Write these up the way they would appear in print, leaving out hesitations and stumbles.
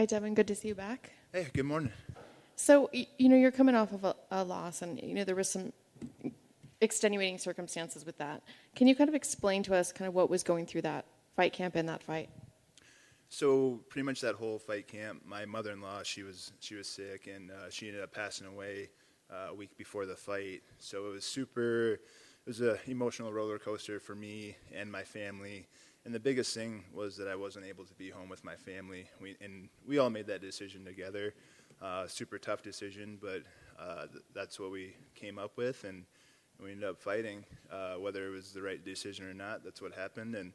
Hi, Devin. Good to see you back. Hey, good morning. So, you're coming off of a loss, and, there was some extenuating circumstances with that. Can you kind of explain to us kind of what was going through that fight camp and that fight? So pretty much that whole fight camp, my mother-in-law, she was sick, and she ended up passing away a week before the fight. So it was an emotional roller coaster for me and my family. And the biggest thing was that I wasn't able to be home with my family. We all made that decision together. Super tough decision, but that's what we came up with, and we ended up fighting. Whether it was the right decision or not, that's what happened. And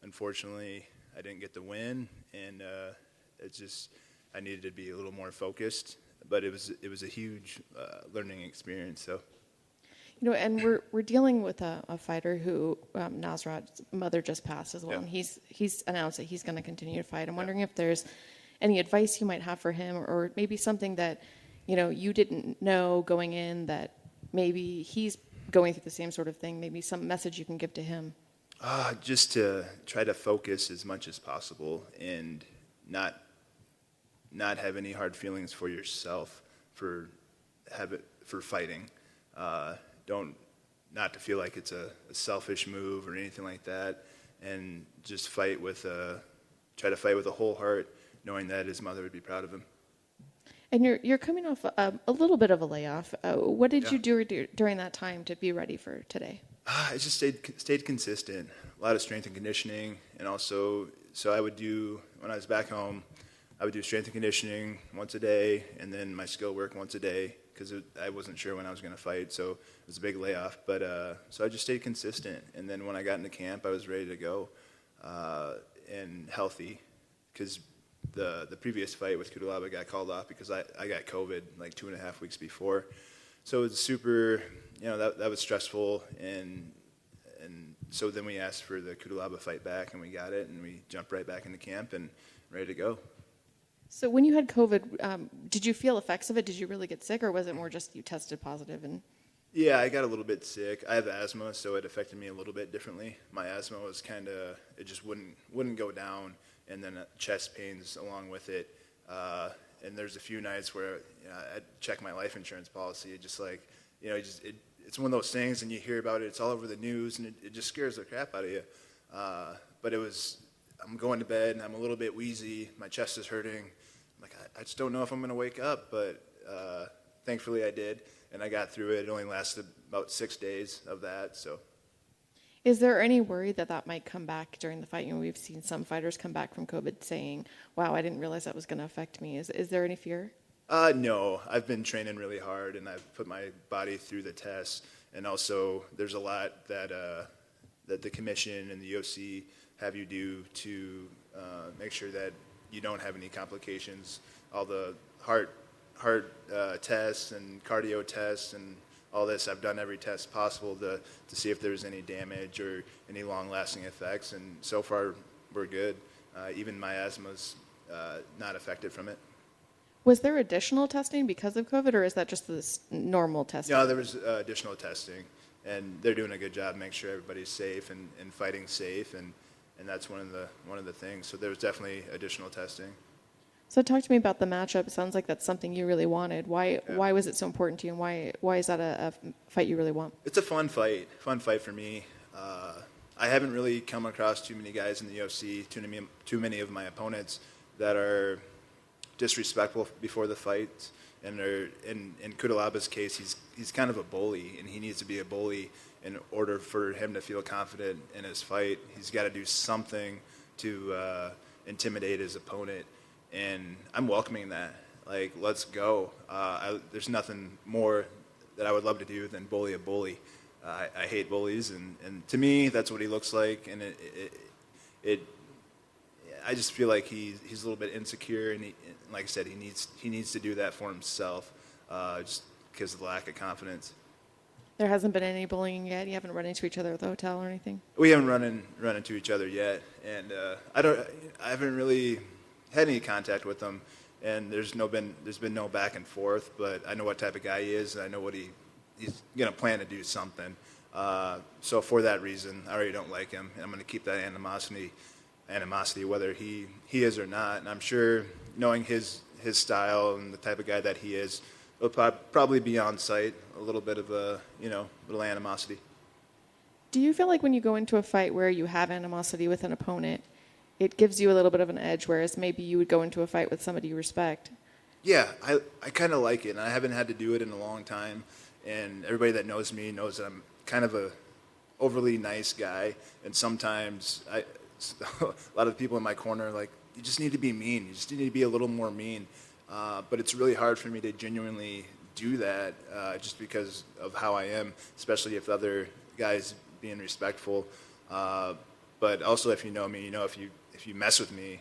unfortunately, I didn't get the win, and I needed to be a little more focused. But it was a huge learning experience. So. And we're dealing with a fighter who Nasrat's mother just passed as well, Yeah. and he's announced that he's going to continue to fight. I'm wondering if there's any advice you might have for him, or maybe something that you didn't know going in, that maybe he's going through the same sort of thing. Maybe some message you can give to him. Just to try to focus as much as possible and not have any hard feelings for yourself for fighting. Not to feel like it's a selfish move or anything like that, and just try to fight with a whole heart, knowing that his mother would be proud of him. And you're coming off a little bit of a layoff. What did you do during that time to be ready for today? I just stayed consistent. A lot of strength and conditioning, and also, so I would do, when I was back home, I would do strength and conditioning once a day, and then my skill work once a day, because I wasn't sure when I was going to fight, so it was a big layoff. But so I just stayed consistent, and then when I got into camp, I was ready to go and healthy, because the previous fight with Kudalaba got called off because I got COVID like 2.5 weeks before. So it was super, that was stressful, and so then we asked for the Kudalaba fight back, and we got it, and we jumped right back into camp and ready to go. So when you had COVID, did you feel effects of it? Did you really get sick, or was it more just you tested positive? Yeah, I got a little bit sick. I have asthma, so it affected me a little bit differently. My asthma was it just wouldn't go down, and then chest pains along with it. And there's a few nights where I'd check my life insurance policy. It just like, it's one of those things, and you hear about it. It's all over the news, and it just scares the crap out of you. But I'm going to bed, and I'm a little bit wheezy. My chest is hurting. I'm like, I just don't know if I'm going to wake up, but thankfully I did, and I got through it. It only lasted about 6 days of that. So, is there any worry that might come back during the fight? We've seen some fighters come back from COVID saying, "Wow, I didn't realize that was going to affect me." Is there any fear? No, I've been training really hard, and I've put my body through the tests, and also there's a lot that the commission and the UFC have you do to make sure that you don't have any complications. All the heart tests and cardio tests and all this, I've done every test possible to see if there's any damage or any long-lasting effects, and so far we're good. Even my asthma's not affected from it. Was there additional testing because of COVID, or is that just this normal testing? No, there was additional testing, and they're doing a good job making sure everybody's safe and fighting safe, and that's one of the things. So there was definitely additional testing. So talk to me about the matchup. It sounds like that's something you really wanted. Why was it so important to you, and why is that a fight you really want? It's a fun fight for me. I haven't really come across too many guys in the UFC, too many of my opponents that are disrespectful before the fight, and in Kudalaba's case, he's kind of a bully, and he needs to be a bully in order for him to feel confident in his fight. He's got to do something to intimidate his opponent, and I'm welcoming that. Like, let's go. There's nothing more that I would love to do than bully a bully. I hate bullies, and to me, that's what he looks like, and I just feel like he's a little bit insecure, and like I said, he needs to do that for himself, just because of the lack of confidence. There hasn't been any bullying yet? You haven't run into each other at the hotel or anything? We haven't run into each other yet, and I haven't really had any contact with him, and there's been no back and forth. But I know what type of guy he is, and I know what he's gonna plan to do something. So for that reason, I already don't like him, and I'm gonna keep that animosity animosity, whether he is or not. And I'm sure, knowing his style and the type of guy that he is, it'll probably be on site a little bit of a little animosity. Do you feel like when you go into a fight where you have animosity with an opponent, it gives you a little bit of an edge, whereas maybe you would go into a fight with somebody you respect? Yeah, I kind of like it, and I haven't had to do it in a long time. And everybody that knows me knows that I'm kind of a overly nice guy, and sometimes a lot of people in my corner are like, you just need to be mean. You just need to be a little more mean. But it's really hard for me to genuinely do that just because of how I am, especially if other guys being respectful. But also, if you know me, if you mess with me,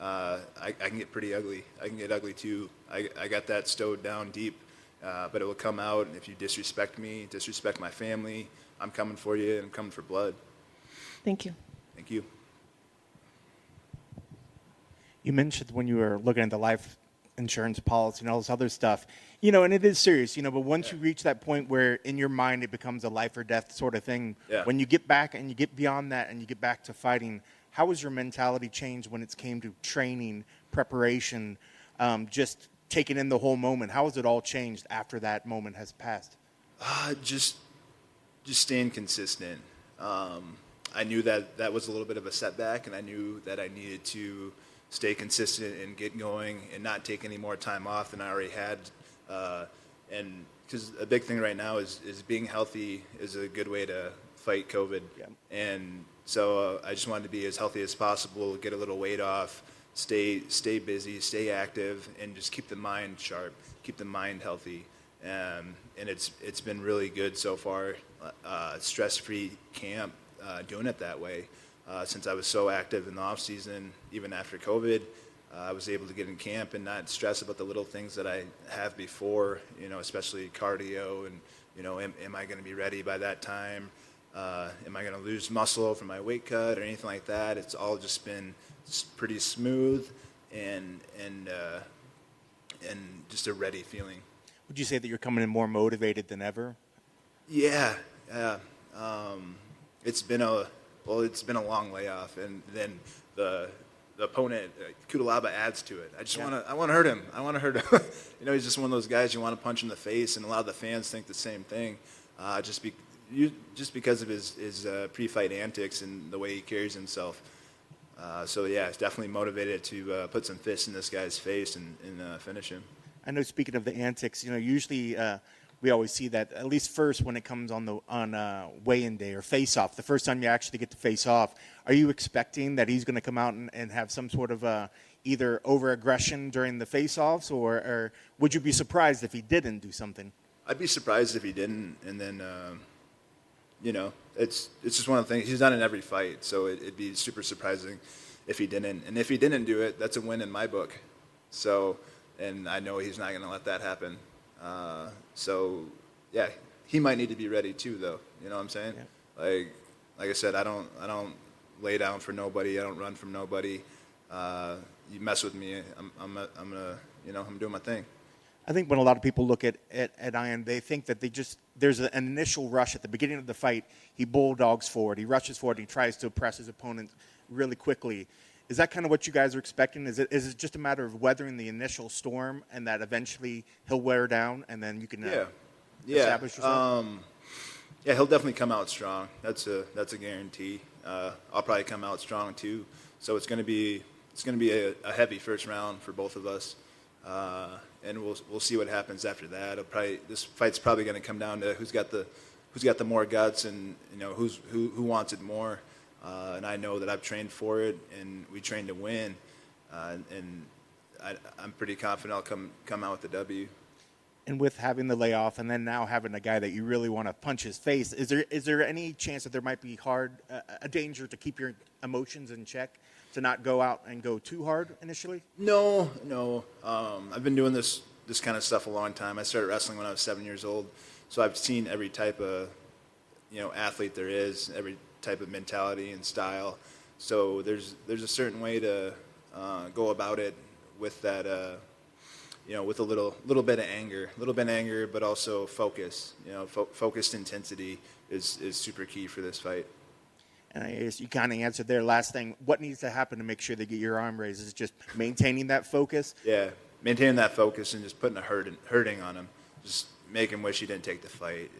I can get pretty ugly. I can get ugly too. I got that stowed down deep, but it will come out. If you disrespect me, disrespect my family, I'm coming for you, and I'm coming for blood. Thank you. Thank you. You mentioned when you were looking at the life insurance policy and all this other stuff, and it is serious, but once you reach that point where in your mind it becomes a life or death sort of thing, when you get back and you get beyond that and you get back to fighting, how was your mentality changed when it came to training, preparation, just taking in the whole moment? How has it all changed after that moment has passed? Just staying consistent. I knew that was a little bit of a setback, and I knew that I needed to stay consistent and get going and not take any more time off than I already had. And because a big thing right now is being healthy is a good way to fight COVID. Yeah. And so I just wanted to be as healthy as possible, get a little weight off, stay busy, stay active, and just keep the mind sharp, keep the mind healthy. And it's been really good so far. Stress-free camp, doing it that way. Since I was so active in the off season, even after COVID, I was able to get in camp and not stress about the little things that I have before, especially cardio and, am I going to be ready by that time? Am I going to lose muscle from my weight cut or anything like that? It's all just been pretty smooth and just a ready feeling. Would you say that you're coming in more motivated than ever? Yeah. It's been a long layoff, and then the opponent, Kudalaba, adds to it. I want to hurt him. He's just one of those guys you want to punch in the face, and a lot of the fans think the same thing. Just because of his pre-fight antics and the way he carries himself. So yeah, it's definitely motivated to put some fists in this guy's face and finish him. I know, speaking of the antics, usually we always see that, at least first when it comes on weigh-in day or face-off, the first time you actually get to face off. Are you expecting that he's going to come out and have some sort of either over-aggression during the face-offs, or would you be surprised if he didn't do something? I'd be surprised if he didn't, and then, it's just one of the things. He's done in every fight, so it'd be super surprising if he didn't. And if he didn't do it, that's a win in my book. So, and I know he's not going to let that happen. So, yeah, he might need to be ready too, though. You know what I'm saying? Yeah. Like I said, I don't lay down for nobody. I don't run from nobody. You mess with me, I'm doing my thing. I think when a lot of people look at Ian, they think that there's an initial rush at the beginning of the fight. He bulldogs forward, he rushes forward, he tries to oppress his opponent really quickly. Is that kind of what you guys are expecting? Is it just a matter of weathering the initial storm, and that eventually he'll wear down, and then you can establish yourself? Yeah, he'll definitely come out strong. That's a guarantee. I'll probably come out strong too. So it's going to be a heavy first round for both of us, and we'll see what happens after that. This fight's probably going to come down to who's got the more guts, and who wants it more. And I know that I've trained for it, and we trained to win, and I'm pretty confident I'll come out with the W. And with having the layoff, and then now having a guy that you really want to punch his face, is there any chance that there might be a danger to keep your emotions in check, to not go out and go too hard initially? No. I've been doing this kind of stuff a long time. I started wrestling when I was 7 years old, so I've seen every type of athlete there is, every type of mentality and style. So there's a certain way to go about it with that, with a little bit of anger, but also focus. Focused intensity is super key for this fight. And I guess you kind of answered there. Last thing, what needs to happen to make sure they get your arm raised? Is it just maintaining that focus? Yeah, maintaining that focus and just putting a hurting on him, just make him wish he didn't take the fight.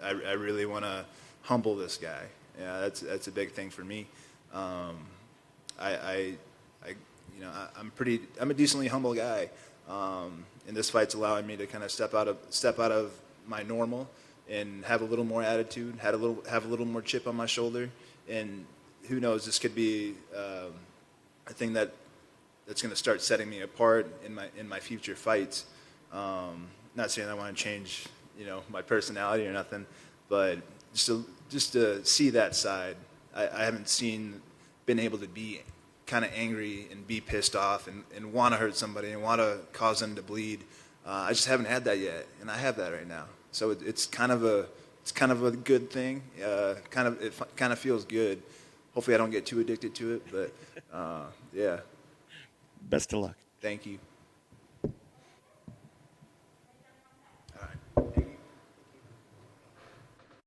I really want to humble this guy. Yeah, that's a big thing for me. I'm a decently humble guy, and this fight's allowing me to kind of step out of my normal and have a little more attitude, have a little more chip on my shoulder, and who knows, this could be a thing that's going to start setting me apart in my future fights. Not saying I want to change, my personality or nothing, but just to see that side. I haven't been able to be kind of angry and be pissed off and want to hurt somebody and want to cause them to bleed. I just haven't had that yet, and I have that right now. So it's kind of a good thing. It kind of feels good. Hopefully, I don't get too addicted to it, but yeah. Best of luck. Thank you.